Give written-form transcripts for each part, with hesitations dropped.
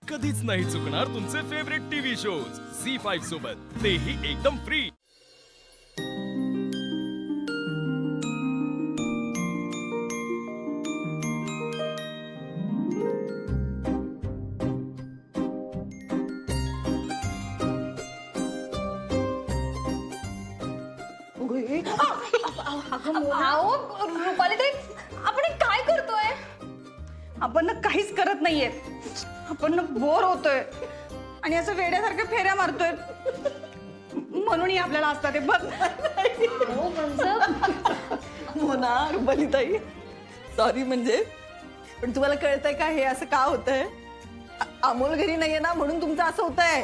कधीच नाही चुकणार तुमचे फेवरेट टीव्ही शोज झी5 सोबत, तेही एकदम फ्री। रुपाली आपण काय करतोय? आपण काहीच करत नाहीये, आपण बोर होतोय आणि असं वेड्यासारख्या फेऱ्या मारतोय, म्हणून आपल्याला असतात ते बघ। मोना, रुपालीताई सॉरी, म्हणजे पण तुम्हाला कळतंय का हे असं का होतंय? अमोल घरी नाहीये ना, म्हणून तुमचं असं होतंय।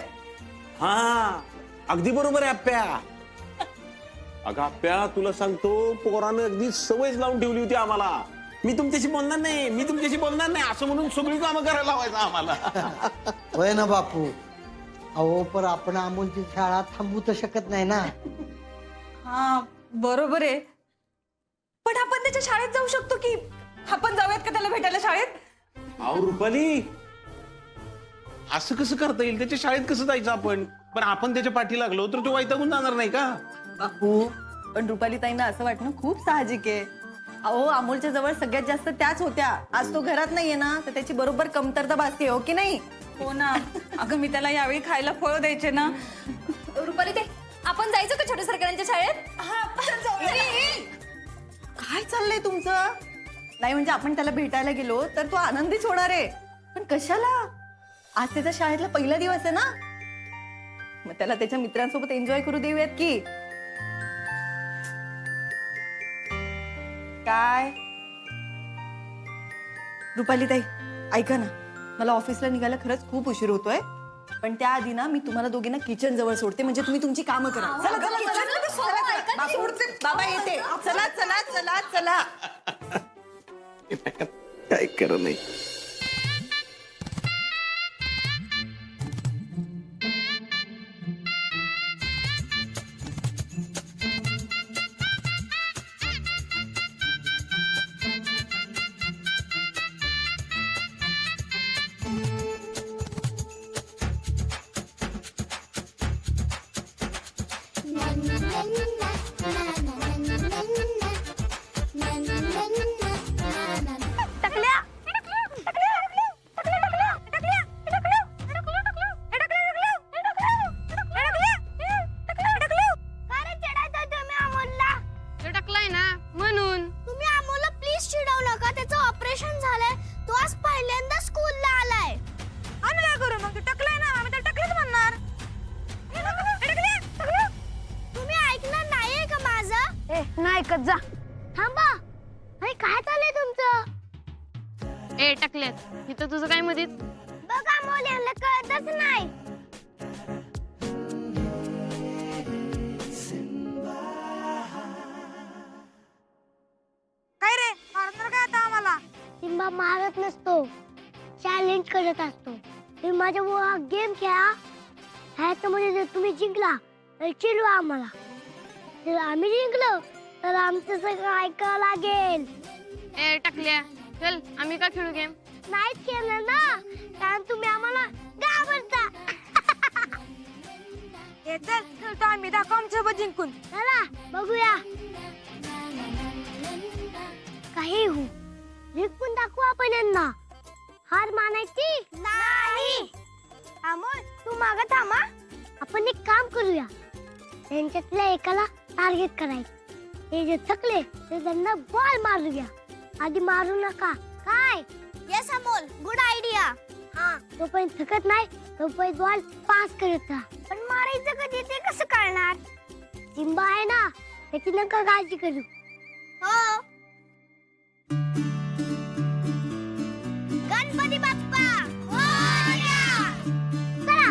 हा अगदी बरोबर आहे आप्या। अगं आप्या, तुला सांगतो, पोरानं अगदी सवयच लावून ठेवली होती आम्हाला, मी तुमच्याशी बोलणार नाही, मी तुमच्याशी बोलणार नाही असं म्हणून सगळी कामं करायला लावायचं आम्हाला। होय ना बापू, अहो पण आपण अमोलची शाळा थांबवू तर शकत नाही ना। हा बरोबर आहे, पण आपण त्याच्या शाळेत जाऊ शकतो की? आपण जाऊयात का त्याला भेटायला शाळेत? अहो रुपाली, असं कसं करता येईल? त्याच्या शाळेत कसं जायचं आपण? पण आपण त्याच्या पाठी लागलो तर तो वैतागून जाणार नाही का? बापू, पण रुपालीताईंना असं वाटणं खूप साहजिक आहे। अहो, अमोलच्या जवळ सगळ्यात जास्त त्याच होत्या, आज तो घरात नाहीये ना, तर त्याची बरोबर कमतरता भासते, हो की नाही? हो ना, अगं मी त्याला यावेळी खायला फळ द्यायचे ना। रुपाली आपण जायचं का छोट्या सरकारांच्या शाळेत? काय चाललंय तुमचं? नाही म्हणजे आपण त्याला भेटायला गेलो तर तो आनंदीच होणार आहे, पण कशाला? आज त्याचा शाळेतला पहिला दिवस आहे ना, मग त्याला त्याच्या मित्रांसोबत एन्जॉय करू देऊयात की काय? रुपालीताई ऐका ना, मला ऑफिसला निघायला खरंच खूप उशीर होतोय, पण त्याआधी ना मी तुम्हाला दोघींना किचन जवळ सोडते, म्हणजे तुम्ही तुमची कामं करा। चला चला चला, बापू, बाबा येते, चला चला चला चला। काय करत नाही। जा थांबा, अरे काय चाललंय तुमचं? ए टाकल्यात इथं तुझं काय मधीच? बघा मोल यांना कळतच नाही। काय रे, मारणार काय आता आम्हाला? सिम्बा मारत नसतो, चॅलेंज करत असतो। तुम्ही माझ्या गेम खेळा, ह्याच्यामध्ये जर तुम्ही जिंकला तर चिडवा आम्हाला, जर आम्ही जिंकलो तर आमचं सगळं ऐकावं लागेल। ए टाकल्या, चल आम्ही का खेळू गेम? नाहीच केलं ना, कारण तुम्ही आम्हाला घाबरता। हे चल खेळतो आम्ही, दाखव आमच्यासोबत जिंकून। चला बघूया, काही हो जिंकून दाखवू आपण यांना, हार मानायची नाही। अमोल तू मागं थांबा, आपण एक काम करूया, त्यांच्यातल्या एकाला टार्गेट करायचं, हे जे थकले ते त्यांना बॉल मारूया। आधी मारू नका काय? Yes Amol, good idea. हा, तोपर्यंत थकत नाही तोपर्यंत बॉल पास करत राहा। पण मारायचं कधी ते कसं कळणार? सिम्बा आहे ना, त्याची नका काळजी करू। हो, गणपती बाप्पा मोरया। चला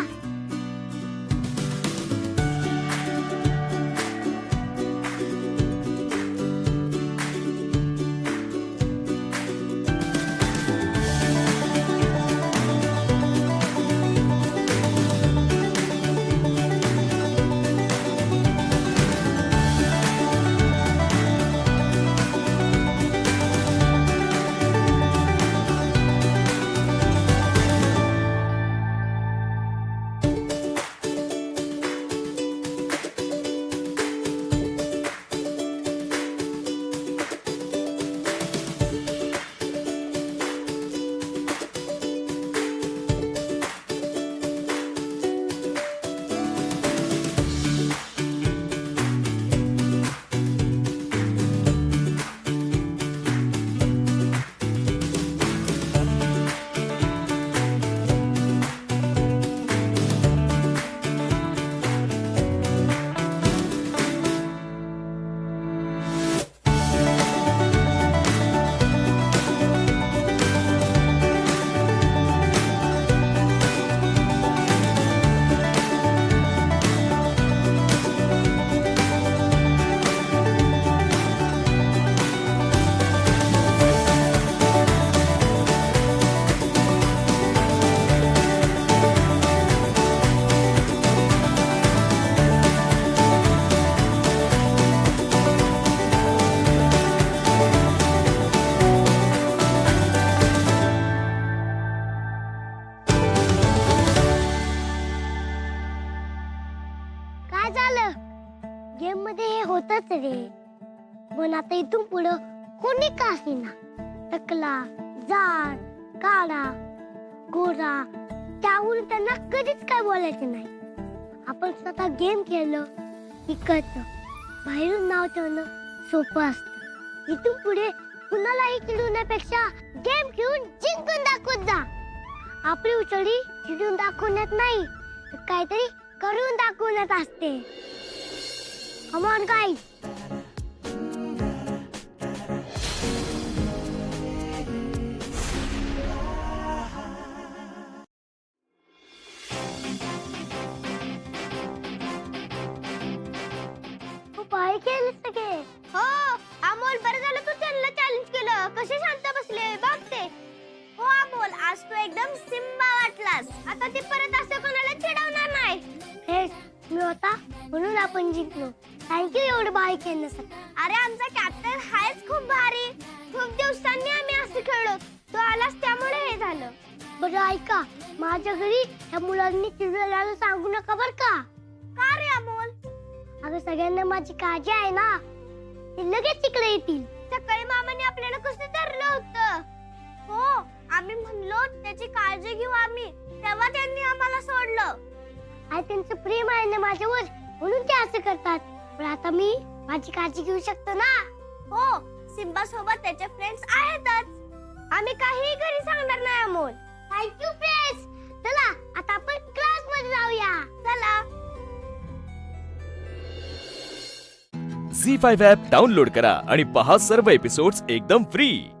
झालं. गेम मध्ये हे होतच रे. पण आता इथून पुढं कोणी का असेना, टकला, जाड, काळा, गोरा, त्यावरून त्यांना कधीच काय बोलायचं नाही. आपण स्वतः गेम खेळलं की कळतं बाहेरून नाव ठेवणं सोपं असतं. इथून पुढे कुणालाही चिडवण्यापेक्षा गेम खेळून जिंकून दाखवत जा. आपली उचडी चिडून दाखवण्यात नाही तर काहीतरी करून दाखवण्यात असते. Come on guys. बाय केलं सगळे. हो अमोल, बरं झालं तू त्यांना चॅलेंज केलं. कसे शांत बसले बघ ते. हो अमोल, आज तू एकदम सिम्बा वाटलास. आता ती परत असं कोणाला चिडवणार नाही. हे मी होता म्हणून आपण जिंकलो. थँक्यू एवढं बाय केल्यासाठी. अरे आमचा कॅप्टन हायच खूप भारी. खूप दिवसांनी आम्ही असं खेळलो. तू आलास त्यामुळे हे झालं. बरं ऐका, माझ्या घरी त्या मुलांनी चिडवल्याला सांगू नका बर का. का रे अमोल? अगं सगळ्यांना माझी काळजी आहे ना, ते लगेच तिकडे येतील. सकाळी मामाने आपल्याला कसं धरलं होतं. हो, आम्ही म्हणलो त्याची काळजी घेऊ आम्ही, तेव्हा त्यांनी आम्हाला सोडलं. आणि त्यांचं प्रेम आहे ना माझ्यावर, म्हणून ते असं करतात. पण आता मी माझी काळजी घेऊ शकतो ना. हो, सिम्बा सोबत त्याचे फ्रेंड्स आहेतच. आम्ही काहीही घरी सांगणार नाही अमोल. Thank you friends. चला आता आपण क्लास मध्ये जाऊया. चला. झी5 ॲप डाउनलोड करा आणि पहा सर्व एपिसोड्स एकदम फ्री.